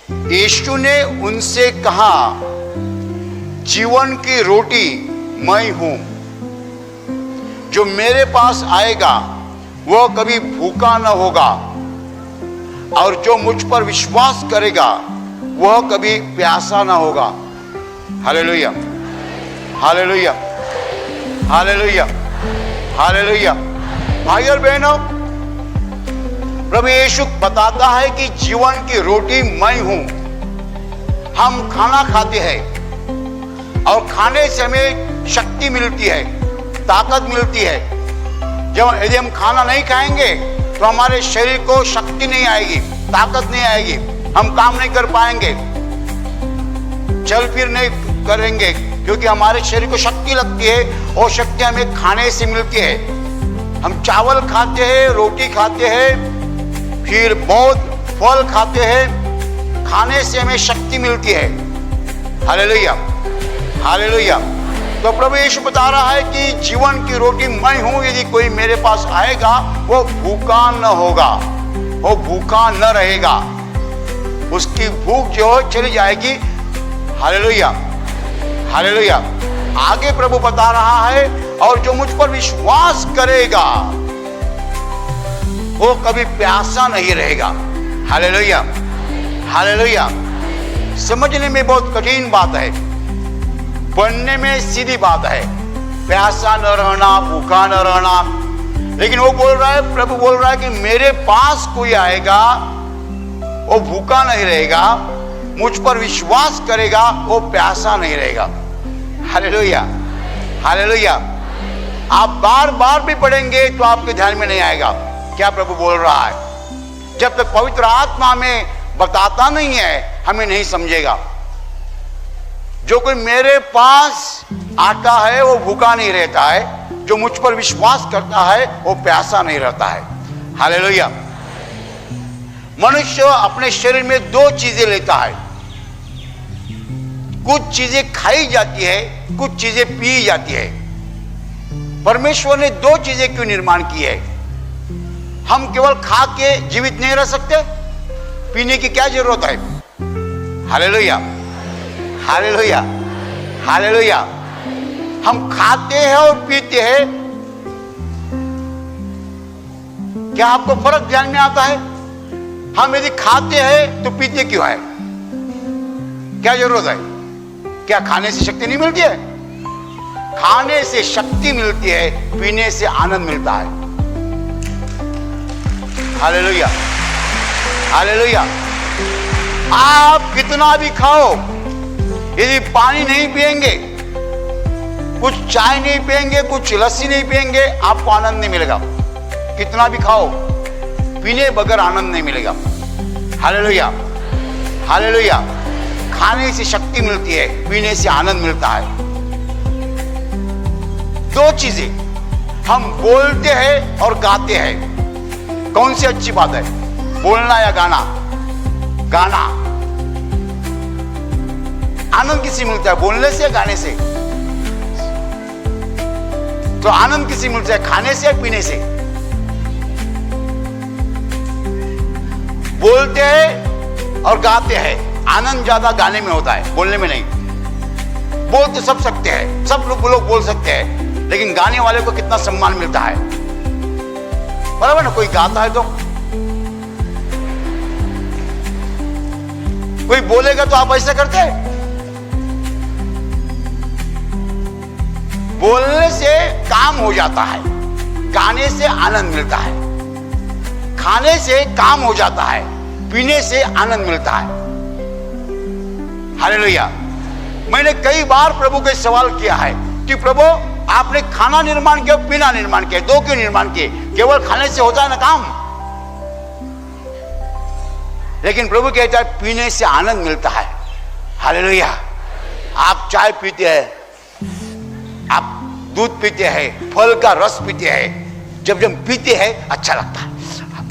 यीशु ने उनसे कहा, जीवन की रोटी मैं हूं, जो मेरे पास आएगा वह कभी भूखा न होगा, और जो मुझ पर विश्वास करेगा वह कभी प्यासा न होगा। Hallelujah, hallelujah, hallelujah, hallelujah. भाई और बहनों, प्रभु यीशु बताता है कि जीवन की रोटी मैं हूं। हम खाना खाते हैं और खाने से हमें शक्ति मिलती है, ताकत मिलती है। जब यदि हम खाना नहीं खाएंगे तो हमारे शरीर को शक्ति नहीं आएगी, ताकत नहीं आएगी, हम काम नहीं कर पाएंगे, चल फिर नहीं करेंगे, क्योंकि हमारे शरीर को शक्ति लगती है और शक्ति हमें खाने से मिलती है। हम चावल खाते हैं, रोटी खाते हैं, फिर बहुत फल खाते हैं, खाने से हमें शक्ति मिलती है। Hallelujah, hallelujah. तो प्रभु यीशु बता रहा है कि जीवन की रोटी मैं हूं, यदि कोई मेरे पास आएगा वो भूखा न होगा, वो भूखा न रहेगा, उसकी भूख जो चली जाएगी। Hallelujah, hallelujah. आगे प्रभु बता रहा है, और जो मुझ पर विश्वास करेगा वो कभी प्यासा नहीं रहेगा। Hallelujah, hallelujah. समझने में बहुत कठिन बात है, पढ़ने में सीधी बात है, प्यासा न रहना, भूखा न रहना। लेकिन वो बोल रहा है, प्रभु बोल रहा है कि मेरे पास कोई आएगा वो भूखा नहीं रहेगा, मुझ पर विश्वास करेगा वो प्यासा नहीं रहेगा। Hallelujah, hallelujah. आप बार बार भी पढ़ेंगे तो आपके ध्यान में नहीं आएगा क्या प्रभु बोल रहा है। जब तक पवित्र आत्मा में बताता नहीं है, हमें नहीं समझेगा। जो कोई मेरे पास आता है वो भूखा नहीं रहता है, जो मुझ पर विश्वास करता है वो प्यासा नहीं रहता है। हालेलुया। मनुष्य अपने शरीर में दो चीजें लेता है, कुछ चीजें खाई जाती है, कुछ चीजें पी जाती है। परमेश्वर ने दो चीजें क्यों निर्माण की है? हम केवल खा के जीवित नहीं रह सकते, पीने की क्या जरूरत है? Hallelujah, hallelujah, hallelujah. हम खाते हैं और पीते हैं, क्या आपको फर्क ध्यान में आता है? हम यदि खाते हैं तो पीते क्यों है? क्या जरूरत है? क्या खाने से शक्ति नहीं मिलती है? खाने से शक्ति मिलती है, पीने से आनंद मिलता है। Hallelujah, hallelujah. आप कितना भी खाओ, यदि पानी नहीं पिएंगे, कुछ चाय नहीं पिएंगे, कुछ लस्सी नहीं पिएंगे, आपको आनंद नहीं मिलेगा। कितना भी खाओ, पीने बगैर आनंद नहीं मिलेगा। Hallelujah, hallelujah. खाने से शक्ति मिलती है, पीने से आनंद मिलता है। दो चीजें, हम बोलते हैं और गाते हैं। कौन सी अच्छी बात है, बोलना या गाना? गाना। आनंद किसी मिलता है, बोलने से या गाने से? तो आनंद किसी मिलता है, खाने से या पीने से? बोलते हैं और गाते हैं, आनंद ज्यादा गाने में होता है, बोलने में नहीं। बोल तो सब सकते हैं, सब लोग बोल सकते हैं, लेकिन गाने वाले को कितना सम्मान मिलता है, बराबर ना? कोई गाता है तो कोई बोलेगा तो आप ऐसा करते हैं? बोलने से काम हो जाता है, गाने से आनंद मिलता है। खाने से काम हो जाता है, पीने से आनंद मिलता है। हालेलुया। मैंने कई बार प्रभु को सवाल किया है कि प्रभु, आपने खाना निर्माण किया, पीना निर्माण किया, दो क्यों निर्माण किए? केवल खाने से होता है ना काम? लेकिन प्रभु कहता है पीने से आनंद मिलता है। हालेलुया। आप चाय पीते हैं, आप दूध पीते हैं, फल का रस पीते हैं, जब पीते हैं अच्छा लगता है,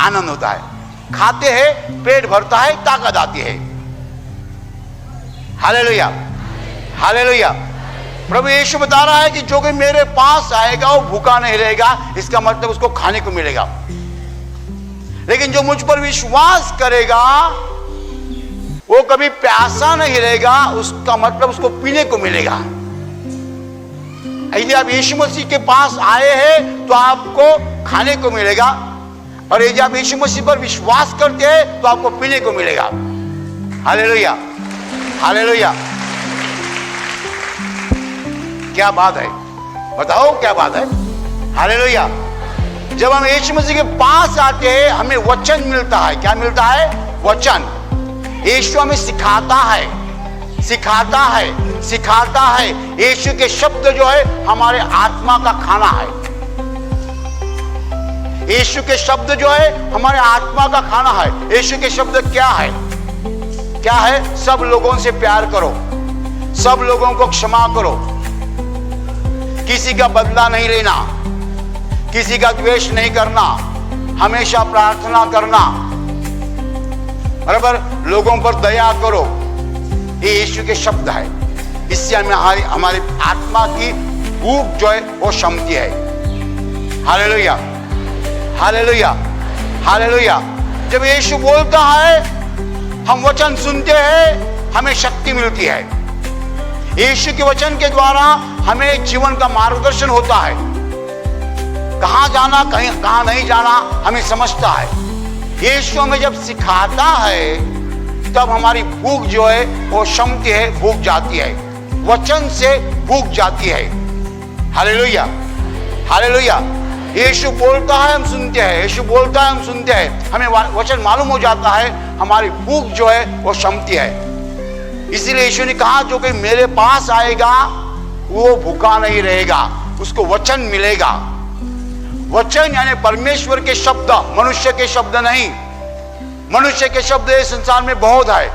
आनंद होता है। खाते हैं, पेट भरता है, ताकत आती है। Hallelujah, hallelujah. प्रभु यीशु बता रहा है कि जो कोई मेरे पास आएगा वो भूखा नहीं रहेगा, इसका मतलब उसको खाने को मिलेगा। लेकिन जो मुझ पर विश्वास करेगा वो कभी प्यासा नहीं रहेगा, उसका मतलब उसको पीने को मिलेगा। यदि आप यीशु मसीह के पास आए हैं तो आपको खाने को मिलेगा, और यदि आप यीशु मसीह पर विश्वास करते हैं तो आपको पीने को मिलेगा। Hallelujah, hallelujah. क्या बात है, बताओ क्या बात है। हालेलुया। जब हम यीशु मसीह के पास आते हैं हमें वचन मिलता है। क्या मिलता है? वचन। यीशु हमें सिखाता है, सिखाता है, सिखाता है। यीशु के शब्द जो है हमारे आत्मा का खाना है। यीशु के शब्द जो है हमारे आत्मा का खाना है। यीशु के शब्द क्या है? क्या है? सब लोगों से प्यार करो, सब लोगों को क्षमा करो, किसी का बदला नहीं लेना, किसी का द्वेष नहीं करना, हमेशा प्रार्थना करना, बराबर, लोगों पर दया करो। ये यीशु के शब्द है। इससे हमें हमारी आत्मा की भूख जो है वो शमती है। Hallelujah, hallelujah, hallelujah. जब यीशु बोलता है हम वचन सुनते हैं, हमें शक्ति मिलती है। यीशु के वचन के द्वारा हमें जीवन का मार्गदर्शन होता है। कहां जाना, कहां नहीं जाना हमें समझता है। यीशु हमें जब सिखाता है तब हमारी भूख जो है वो शमती है, भूख जाती है, वचन से भूख जाती है। Hallelujah, hallelujah. यीशु बोलता है हम सुनते हैं, यीशु बोलता है हम सुनते हैं, हमें वचन मालूम हो जाता है, हमारी भूख जो है वो शमती है। इसीलिए यीशु ने कहा जो कोई मेरे पास आएगा वो भूखा नहीं रहेगा, उसको वचन मिलेगा। वचन यानी परमेश्वर के शब्द, मनुष्य के शब्द नहीं। मनुष्य के शब्द इस संसार में बहुत है,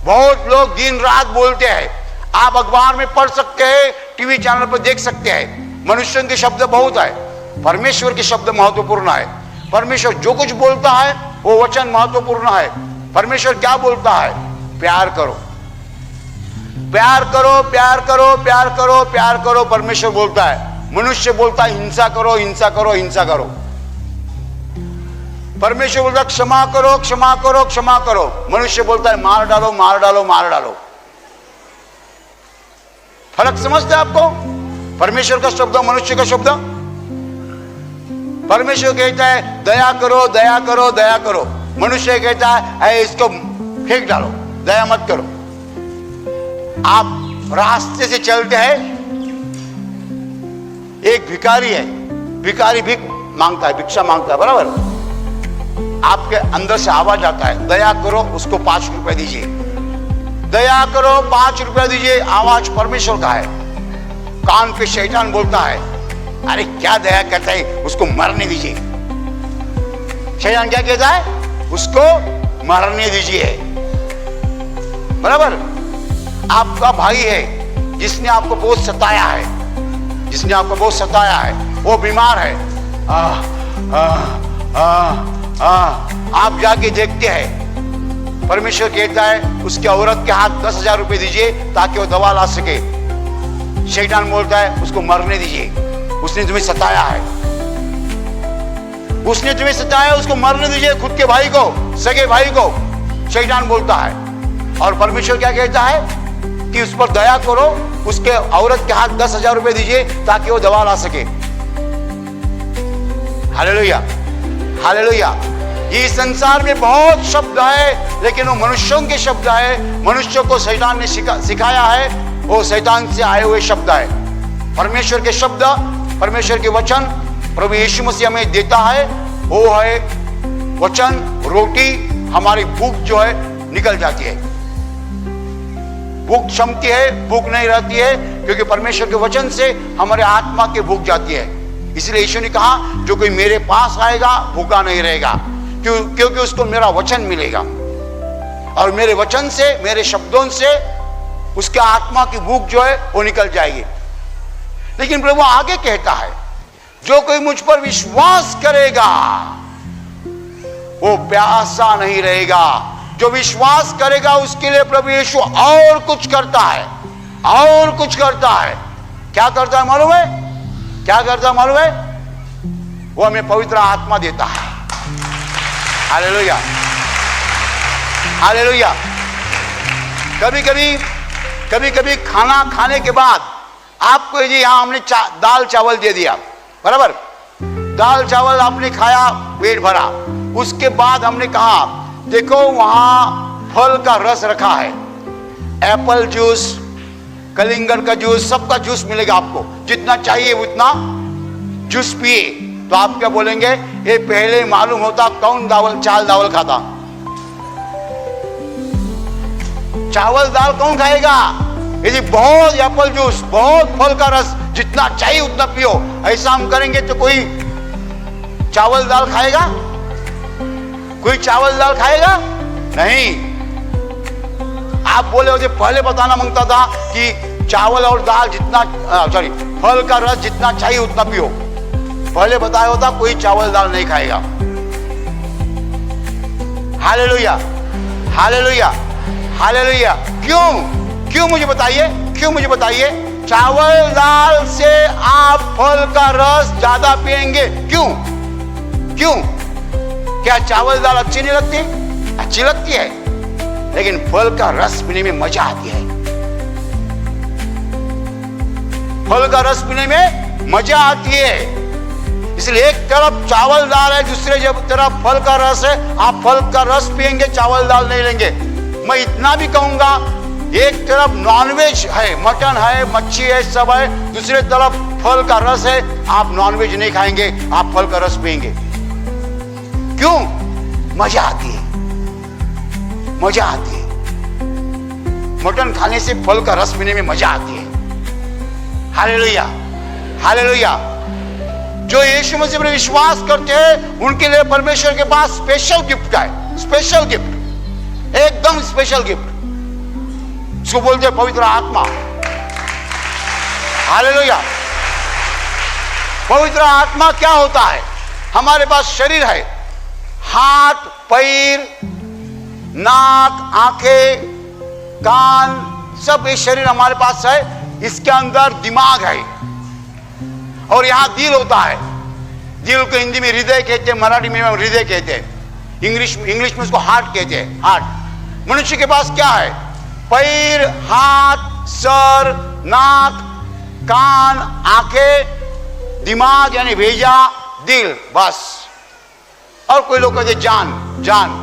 बहुत लोग दिन रात बोलते हैं। आप अखबार में पढ़ सकते हैं, टीवी चैनल पर देख सकते हैं। मनुष्य के शब्द बहुत है, परमेश्वर के शब्द महत्वपूर्ण है। परमेश्वर जो कुछ बोलता है वो वचन महत्वपूर्ण है। परमेश्वर क्या बोलता है? प्यार करो, प्यार करो, प्यार करो, प्यार करो, प्यार करो, परमेश्वर बोलता है। मनुष्य बोलता है हिंसा करो, हिंसा करो, हिंसा करो। परमेश्वर बोलता है क्षमा करो, क्षमा करो, क्षमा करो। मनुष्य बोलता है मार डालो, मार डालो, मार डालो। फर्क समझते हैं आपको? परमेश्वर का शब्द, मनुष्य का शब्द। परमेश्वर कहता है दया करो, दया करो, दया करो। मनुष्य कहता है इसको फेंक डालो, दया मत करो। आप रास्ते से चलते हैं, एक भिखारी है, भिखारी भीख मांगता है, भिक्षा मांगता है, बराबर। आपके अंदर से आवाज आता है दया करो, उसको 5 रुपए दीजिए, दया करो, 5 रुपए दीजिए। आवाज परमेश्वर का है। कान पे शैतान बोलता है अरे क्या दया करता है, उसको मरने दीजिए। शैतान क्या कहता है? उसको मरने दीजिए, बराबर। आपका भाई है जिसने आपको बहुत सताया है, जिसने आपको बहुत सताया है, वो बीमार है। आप जाके देखते हैं, परमेश्वर कहता है उसके औरत के हाथ 10,000 रुपए दीजिए ताकि वो दवा ला सके। शैतान बोलता है उसको मरने दीजिए, उसने तुम्हें सताया है, उसने तुम्हें सताया, उसको मरने दीजिए, खुद के भाई को, सगे भाई को। शैतान बोलता है। और परमेश्वर क्या कहता है कि उस पर दया करो, उसके औरत के हाथ 10,000 रुपए दीजिए ताकि वो दवा ला सके। Hallelujah, hallelujah. ये संसार में बहुत शब्द है लेकिन वो मनुष्यों के शब्द है। मनुष्यों को शैतान ने सिखाया है, वो शैतान से आए हुए शब्द है। परमेश्वर के शब्द, परमेश्वर के वचन प्रभु यीशु मसीह हमें देता है, वो है वचन, रोटी। हमारी भूख जो है निकल जाती है, भूख क्षमती है, भूख नहीं रहती है, क्योंकि परमेश्वर के वचन से हमारे आत्मा की भूख जाती है। इसलिए यीशु ने कहा जो कोई मेरे पास आएगा भूखा नहीं रहेगा, क्योंकि उसको मेरा वचन मिलेगा, और मेरे वचन से, मेरे शब्दों से उसके आत्मा की भूख जो है वो निकल जाएगी। लेकिन प्रभु आगे कहता है जो कोई मुझ पर विश्वास करेगा वो प्यासा नहीं रहेगा। जो विश्वास करेगा उसके लिए प्रभु यीशु और कुछ करता है, और कुछ करता है। क्या करता है मालूम है? क्या करता है मालूम है? वो हमें पवित्र आत्मा देता है। Hallelujah, hallelujah. कभी कभी खाना खाने के बाद आपको जी यहां हमने दाल चावल दे दिया, बराबर, दाल चावल आपने खाया, पेट भरा, उसके बाद हमने कहा देखो वहां फल का रस रखा है, एप्पल जूस, कलिंगड़ का जूस, सबका जूस मिलेगा आपको, जितना चाहिए उतना जूस पिए। तो आप क्या बोलेंगे, ये पहले मालूम होता कौन चावल दाल खाता, चावल दाल कौन खाएगा। यदि बहुत एप्पल जूस, बहुत फल का रस, जितना चाहिए उतना पियो, ऐसा हम करेंगे तो कोई चावल दाल खाएगा? कोई चावल दाल खाएगा? नहीं। आप बोले मुझे पहले बताना मांगता था कि चावल और दाल जितना फल का रस जितना चाहिए उतना पियो, पहले बताया होता कोई चावल दाल नहीं खाएगा। Hallelujah, hallelujah, hallelujah. क्यों मुझे बताइए, क्यों मुझे बताइए? चावल दाल से आप फल का रस ज्यादा पिएंगे, क्यों? क्या चावल दाल अच्छी नहीं लगती? अच्छी लगती है, लेकिन फल का रस पीने में मजा आती है। फल का रस पीने में मजा आती है। इसलिए एक तरफ चावल दाल है, दूसरे तरफ फल का रस है। आप फल का रस पिएंगे, चावल दाल नहीं लेंगे। मैं इतना भी कहूंगा, एक तरफ नॉनवेज है, मटन है, मच्छी है, सब है, दूसरे तरफ फल का रस है, आप नॉनवेज नहीं खाएंगे, आप फल का रस पिएंगे। क्यों? मजा आती है, मजा आती है। मटन खाने से फल का रस पीने में मजा आती है। Hallelujah, hallelujah. जो यीशु मसीह पर विश्वास करते हैं उनके लिए परमेश्वर के पास स्पेशल गिफ्ट है, स्पेशल गिफ्ट, एकदम स्पेशल गिफ्ट। उसको बोलते हैं पवित्र आत्मा। हालेलुया। पवित्र आत्मा क्या होता है? हमारे पास शरीर है, हाथ, पैर, नाक, आंखें, कान, सब ये शरीर हमारे पास है। इसके अंदर दिमाग है और यहां दिल होता है। दिल को हिंदी में हृदय कहते हैं, मराठी में हृदय कहते हैं, इंग्लिश में उसको हार्ट कहते हैं, हार्ट। मनुष्य के पास क्या है? पैर, हाथ, सर, नाक, कान, आंखें, दिमाग यानी भेजा, दिल, बस। और कोई लोग कहते जान।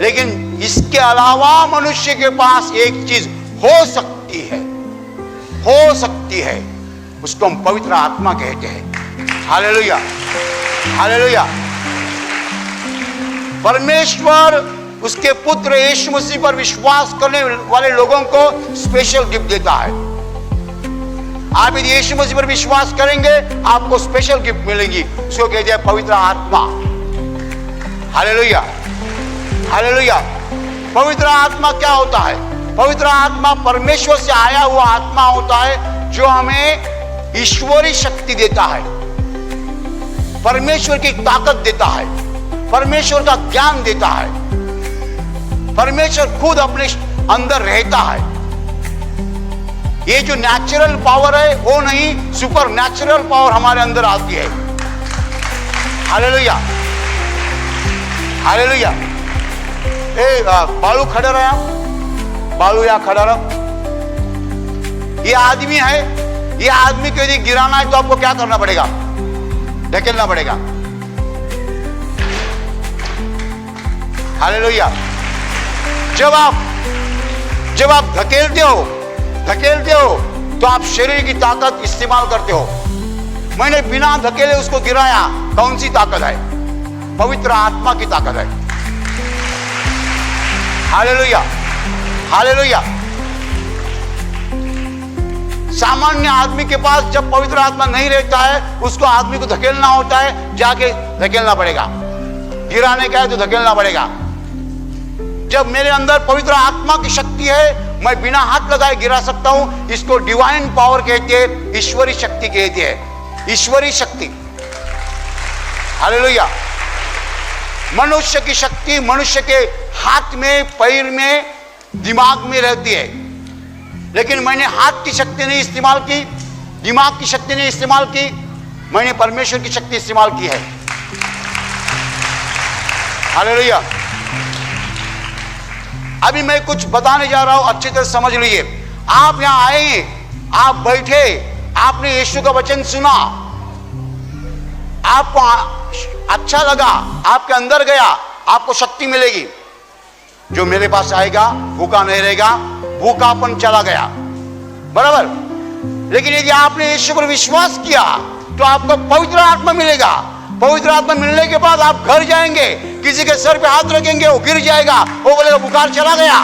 लेकिन इसके अलावा मनुष्य के पास एक चीज हो सकती है, उसको हम पवित्र आत्मा कहते हैं। Hallelujah, hallelujah. परमेश्वर उसके पुत्र यीशु मसीह पर विश्वास करने वाले लोगों को स्पेशल गिफ्ट देता है। आप यदि यीशु मसीह पर विश्वास करेंगे आपको स्पेशल गिफ्ट मिलेंगी, उसको कहते हैं पवित्र आत्मा। Hallelujah, hallelujah. पवित्र आत्मा क्या होता है? पवित्र आत्मा परमेश्वर से आया हुआ आत्मा होता है जो हमें ईश्वरी शक्ति देता है, परमेश्वर की ताकत देता है, परमेश्वर का ज्ञान देता है। परमेश्वर खुद अपने अंदर रहता है। ये जो नेचुरल पावर है वो नहीं, सुपर नेचुरल पावर हमारे अंदर आती है। Hallelujah, hallelujah. बालू खड़ा रहा, बालू यहां खड़ा रहा। ये आदमी है, ये आदमी को यदि गिराना है तो आपको क्या करना पड़ेगा? ढकेलना पड़ेगा। हालेलुया। जब आप धकेलते हो तो आप शरीर की ताकत इस्तेमाल करते हो। मैंने बिना धकेले उसको गिराया, कौन सी ताकत है? पवित्र आत्मा की ताकत है। Hallelujah, hallelujah. सामान्य आदमी के पास जब पवित्र आत्मा नहीं रहता है, उसको आदमी को धकेलना होता है, जाके धकेलना पड़ेगा। गिराने का है तो धकेलना पड़ेगा। जब मेरे अंदर पवित्र आत्मा की शक्ति है, मैं बिना हाथ लगाए गिरा सकता हूं। इसको डिवाइन पावर कहते हैं, ईश्वरी शक्ति कहते हैं, ईश्वरी शक्ति। हालेलुया। मनुष्य की शक्ति मनुष्य के हाथ में, पैर में, दिमाग में रहती है, लेकिन मैंने हाथ की शक्ति नहीं इस्तेमाल की, दिमाग की शक्ति नहीं इस्तेमाल की, मैंने परमेश्वर की शक्ति इस्तेमाल की है। हालेलुया। अभी मैं कुछ बताने जा रहा हूं, अच्छी तरह समझ लीजिए। आप यहां आए, आप बैठे, आपने यीशु का वचन सुना, आपको अच्छा लगा, आपके अंदर गया, आपको शक्ति मिलेगी। जो मेरे पास आएगा भूखा नहीं रहेगा, भूखापन चला गया, बराबर। लेकिन यदि आपने यीशु पर विश्वास किया तो आपको पवित्र आत्मा मिलेगा। पवित्र आत्मा मिलने के बाद आप घर जाएंगे, किसी के सर पे हाथ रखेंगे, वो गिर जाएगा, वो बोलेगा बुखार चला गया।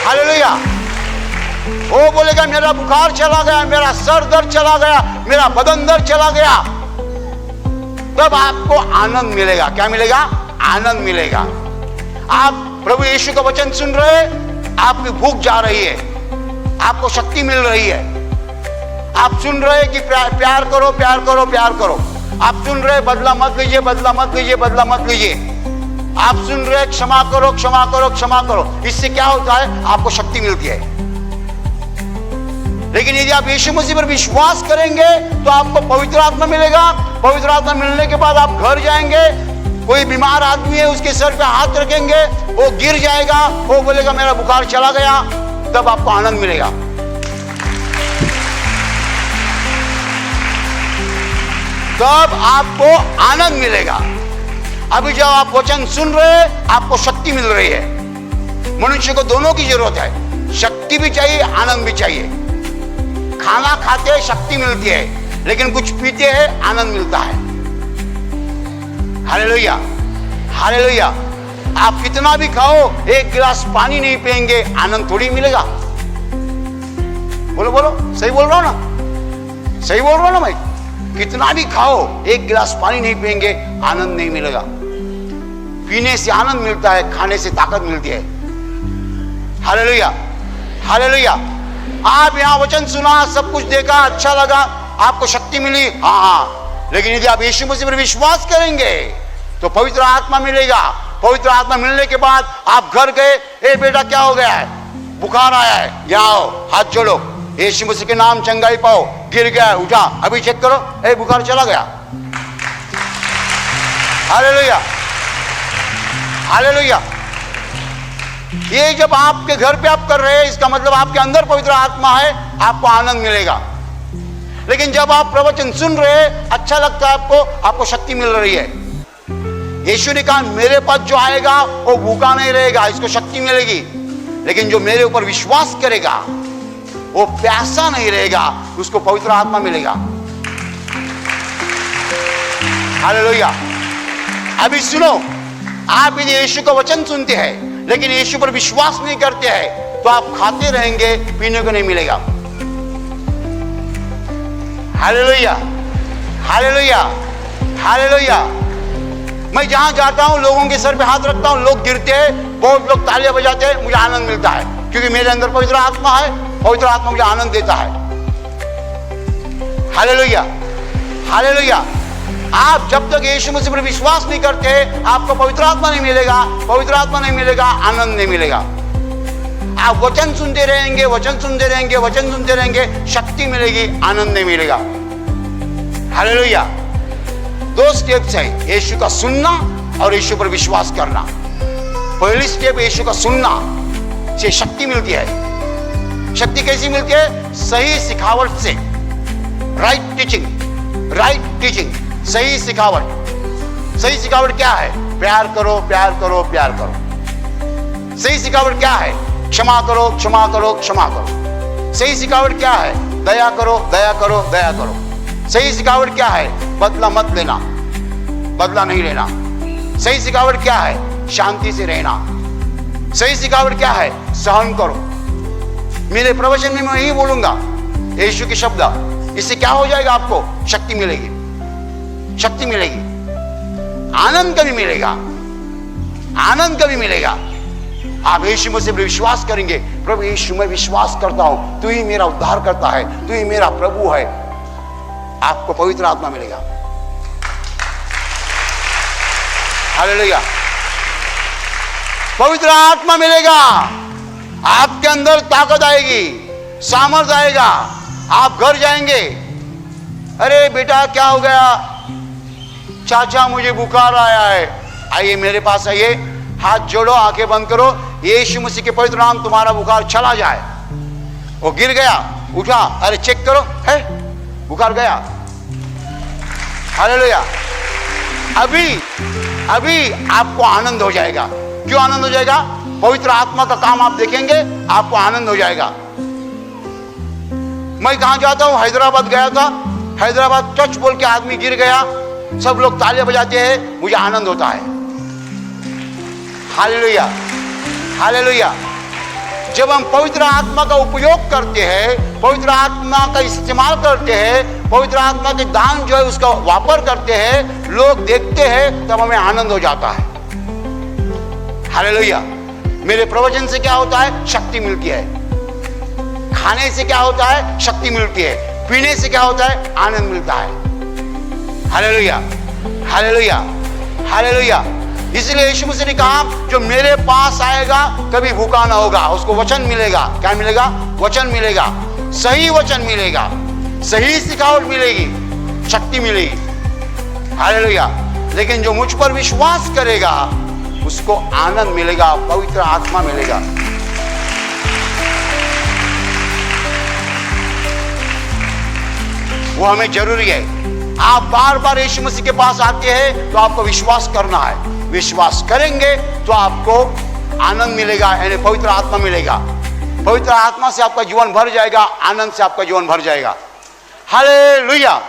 हालेलुया। वो बोलेगा मेरा बुखार चला गया, मेरा सर दर्द चला गया, मेरा बदन दर्द चला गया। तब आपको आनंद मिलेगा। क्या मिलेगा? आनंद मिलेगा। आप प्रभु यीशु का वचन सुन रहे, आपकी भूख जा रही है, आपको शक्ति मिल रही है। आप सुन रहे कि प्यार करो, प्यार करो, प्यार करो। आप सुन रहे बदला मत लीजिए, बदला मत लीजिए, बदला मत लीजिए। आप सुन रहे क्षमा करो, क्षमा करो, क्षमा करो। इससे क्या होता है? आपको शक्ति मिलती है। लेकिन यदि आप यीशु मसीह पर विश्वास करेंगे तो आपको पवित्र आत्मा मिलेगा। पवित्र आत्मा मिलने के बाद आप घर जाएंगे, कोई बीमार आदमी है उसके सर पे हाथ रखेंगे, वो गिर जाएगा, वो बोलेगा मेरा बुखार चला गया। तब आपको आनंद मिलेगा। तब आपको आनंद मिलेगा। अभी जब आप वचन सुन रहे हैं, आपको शक्ति मिल रही है। मनुष्य को दोनों की जरूरत है, शक्ति भी चाहिए, आनंद भी चाहिए। खाना खाते हैं शक्ति मिलती है, लेकिन कुछ पीते हैं आनंद मिलता है। Hallelujah, hallelujah. आप कितना भी खाओ, एक गिलास पानी नहीं पिएंगे, आनंद थोड़ी मिलेगा। बोलो बोलो, सही बोल रहा हूं ना? सही बोल रहा हूं ना भाई? कितना भी खाओ, एक गिलास पानी नहीं पिएंगे, आनंद नहीं मिलेगा। पीने से आनंद मिलता है, खाने से ताकत मिलती है। Hallelujah, hallelujah. आप यहां वचन सुना, सब कुछ देखा, अच्छा लगा, आपको शक्ति मिली, हाँ। लेकिन यदि आप यीशु मसीह पर विश्वास करेंगे तो पवित्र आत्मा मिलेगा। पवित्र आत्मा मिलने के बाद आप घर गए, ए बेटा क्या हो गया है? बुखार आया है, यहाँ आओ, हाथ जोड़ो, यीशु मसीह के नाम चंगाई पाओ। गिर गया है, उठा, अभी चेक करो, ए बुखार चला गया। Hallelujah, hallelujah. ये जब आपके घर पे आप कर रहे हैं, इसका मतलब आपके अंदर पवित्र आत्मा है, आपको आनंद मिलेगा। लेकिन जब आप प्रवचन सुन रहे हैं, अच्छा लगता है आपको, आपको शक्ति मिल रही है। यीशु ने कहा मेरे पास जो आएगा वो भूखा नहीं रहेगा, इसको शक्ति मिलेगी। लेकिन जो मेरे ऊपर विश्वास करेगा वो प्यासा नहीं रहेगा, उसको पवित्र आत्मा मिलेगा। हालेलुया। अभी सुनो, आप यदि यीशु का वचन सुनते हैं लेकिन यीशु पर विश्वास नहीं करते हैं तो आप खाते रहेंगे, पीने को नहीं मिलेगा। Hallelujah, hallelujah, hallelujah. मैं जहां जाता हूं, लोगों के सर पे हाथ रखता हूं, लोग गिरते हैं, बहुत लोग तालियां बजाते हैं, मुझे आनंद मिलता है, क्योंकि मेरे अंदर पवित्र आत्मा है। पवित्र आत्मा मुझे आनंद देता है। Hallelujah, hallelujah. आप जब तक यीशु मसीह पर विश्वास नहीं करते, आपको पवित्र आत्मा नहीं मिलेगा। पवित्र आत्मा नहीं मिलेगा, आनंद नहीं मिलेगा। आप वचन सुनते रहेंगे, वचन सुनते रहेंगे, वचन सुनते रहेंगे, शक्ति मिलेगी, आनंद नहीं मिलेगा। हालेलुया। दो स्टेप्स है, यीशु का सुनना और यीशु पर विश्वास करना। पहली स्टेप यीशु का सुनना से शक्ति मिलती है। शक्ति कैसी मिलती है? सही सिखावट से। राइट टीचिंग, राइट टीचिंग, सही सिखावट। सही सिखावट क्या है? प्यार करो, प्यार करो, प्यार करो। सही सिखावट क्या है? क्षमा करो, क्षमा करो, क्षमा करो। सही सिखावट क्या है? दया करो, दया करो, दया करो। सही सिखावट क्या है? बदला मत लेना, बदला नहीं लेना। सही सिखावट क्या है? शांति से रहना। सही सिखावट क्या है? सहन करो। मेरे प्रवचन में मैं यही बोलूंगा, यीशु के शब्द। इससे क्या हो जाएगा? आपको शक्ति मिलेगी, शक्ति मिलेगी, आनंद कभी मिलेगा, आनंद कभी मिलेगा। आप यीशु मसीह पर विश्वास करेंगे, प्रभु यीशु मैं विश्वास करता हूं, तू ही मेरा उद्धार करता है, तू ही मेरा प्रभु है। आपको पवित्र आत्मा मिलेगा। हालेलुया। पवित्र आत्मा मिलेगा, आपके अंदर ताकत आएगी, सामर्थ आएगा। आप घर जाएंगे, अरे बेटा क्या हो गया? चाचा मुझे बुखार आया है, आइए मेरे पास आइए, हाथ जोड़ो, आंखें बंद करो। यीशु मसीह के पवित्र नाम तुम्हारा बुखार चला जाए। वो गिर गया, उठा, अरे चेक करो, है बुखार गया। हालेलुया। अभी आपको आनंद हो जाएगा। क्यों आनंद हो जाएगा? पवित्र आत्मा का काम आप देखेंगे, आपको आनंद हो जाएगा। मैं कहां जाता हूं, हैदराबाद गया था, हैदराबाद टच बोल के आदमी गिर गया, सब लोग तालियां बजाते हैं, मुझे आनंद होता है। Hallelujah, hallelujah. जब हम पवित्र आत्मा का उपयोग करते हैं, पवित्र आत्मा का इस्तेमाल करते हैं, पवित्र आत्मा के दान जो है उसका वापर करते हैं, लोग देखते हैं, तब हमें आनंद हो जाता है। हालेलुया। मेरे प्रवचन से क्या होता है? शक्ति मिलती है। खाने से क्या होता है? शक्ति मिलती है। पीने से क्या होता है? आनंद मिलता है। Hallelujah, hallelujah, hallelujah. इसलिए यीशु मसीह ने कहा, जो मेरे पास आएगा कभी भूखा ना होगा, उसको वचन मिलेगा। क्या मिलेगा? वचन मिलेगा, सही वचन मिलेगा, सही सिखावट मिलेगी, शक्ति मिलेगी। हालेलुया। लेकिन जो मुझ पर विश्वास करेगा उसको आनंद मिलेगा, पवित्र आत्मा मिलेगा। वो हमें जरूरी है। आप बार बार यीशु मसीह के पास आते हैं तो आपको विश्वास करना है। विश्वास करेंगे तो आपको आनंद मिलेगा, यानी पवित्र आत्मा मिलेगा। पवित्र आत्मा से आपका जीवन भर जाएगा, आनंद से आपका जीवन भर जाएगा। हालेलुया।